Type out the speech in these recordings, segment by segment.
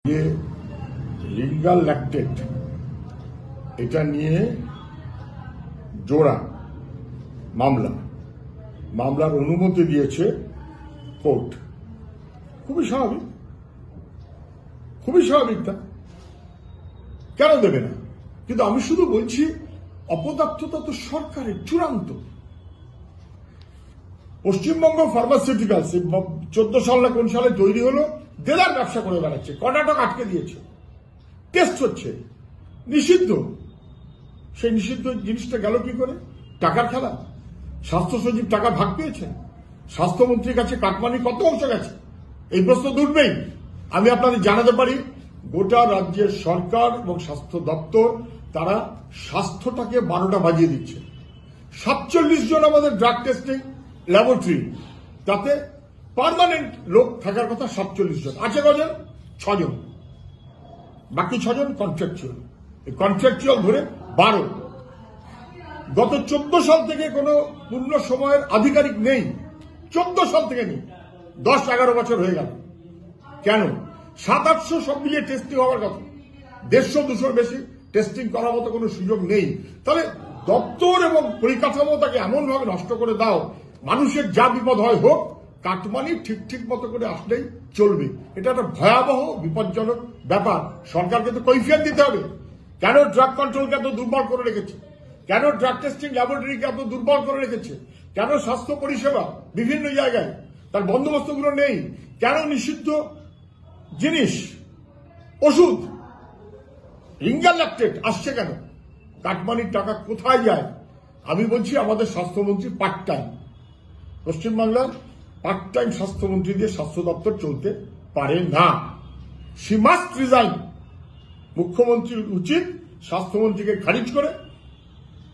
যে রিঙ্গাল ল্যাকটেট এটা নিয়ে জোড়া মামলার অনুমতি দিয়েছে কোর্ট। খুবই স্বাভাবিক তা কেন দেবে না? কিন্তু আমি শুধু বলছি অপদার্থতা তো সরকারের চূড়ান্ত। পশ্চিমবঙ্গ ফার্মাসিউটিক্যালস 14 সাল না কোন সালে তৈরি হলো, দেদার ব্যবসা করে বেড়াচ্ছে। কর্ণাটক আটকে দিয়েছে, টেস্ট হচ্ছে, নিষিদ্ধ। সেই নিষিদ্ধ জিনিসটা গেল কি করে? টাকার খেলা। স্বাস্থ্য সচিব টাকা ভাগ পেয়েছেন, স্বাস্থ্যমন্ত্রীর কাছে কাটমানি কত অংশ গেছে, এই প্রশ্ন দুটবেই। আমি আপনাদের জানাতে পারি, গোটা রাজ্যের সরকার এবং স্বাস্থ্য দপ্তর তারা স্বাস্থ্যটাকে 12টা বাজিয়ে দিচ্ছে। 47 জন আমাদের ড্রাগ টেস্টিং ল্যাবরেটরি, তাতে পার্মানেন্ট লোক থাকার কথা 47 জন, আছে কজন? 6 জন, বাকি 6 জন কন্ট্রাকচুয়াল। এই কন্ট্রাকচুয়াল ধরে 12। গত 14 সাল থেকে কোনো পূর্ণ সময়ের আধিকারিক নেই, 14 সাল থেকে নেই। 10-11 বছর হয়ে গেল। কেন? 700-800 সব মিলিয়ে টেস্টিং হওয়ার কথা, 150-200 বেশি টেস্টিং করার মতো কোনো সুযোগ নেই। তাহলে দপ্তর এবং পরিকাঠামো তাকে এমনভাবে নষ্ট করে দাও, মানুষের যা বিপদ হয় হোক, কাটমানি ঠিক মতো করে আসলেই চলবে। এটা একটা ভয়াবহ বিপজ্জনক ব্যাপার। সরকারকে তো কৈফিয়ত দিতে হবে। কেন ড্রাগ কন্ট্রোলকে এত দুর্বল করে রেখেছে? কেন ড্রাগ টেস্টিং ল্যাবরেটরিকে এত দুর্বল করে রেখেছে? কেন স্বাস্থ্য পরিষেবা বিভিন্ন জায়গায় তার বন্দোবস্তগুলো নেই? কেন নিষিদ্ধ জিনিস, ওষুধ, রিঙ্গাল ল্যাকটেট আসছে কেন? কাটমানির টাকা কোথায় যায়? আমি বলছি আমাদের স্বাস্থ্যমন্ত্রী পার্ট টাইম। পশ্চিমবাংলার পার্ট টাইম স্বাস্থ্যমন্ত্রী দিয়ে স্বাস্থ্য দপ্তর চলতে পারে না। She must resign. মুখ্যমন্ত্রীর উচিত স্বাস্থ্যমন্ত্রীকে খারিজ করে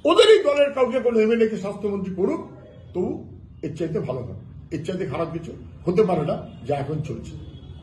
ওদেরই দলের কাউকে কোনো এমএলএ কে স্বাস্থ্যমন্ত্রী করুক, তবু এর চাইতে ভালো হবে। এর চাইতে খারাপ কিছু হতে পারে না যা এখন চলছে।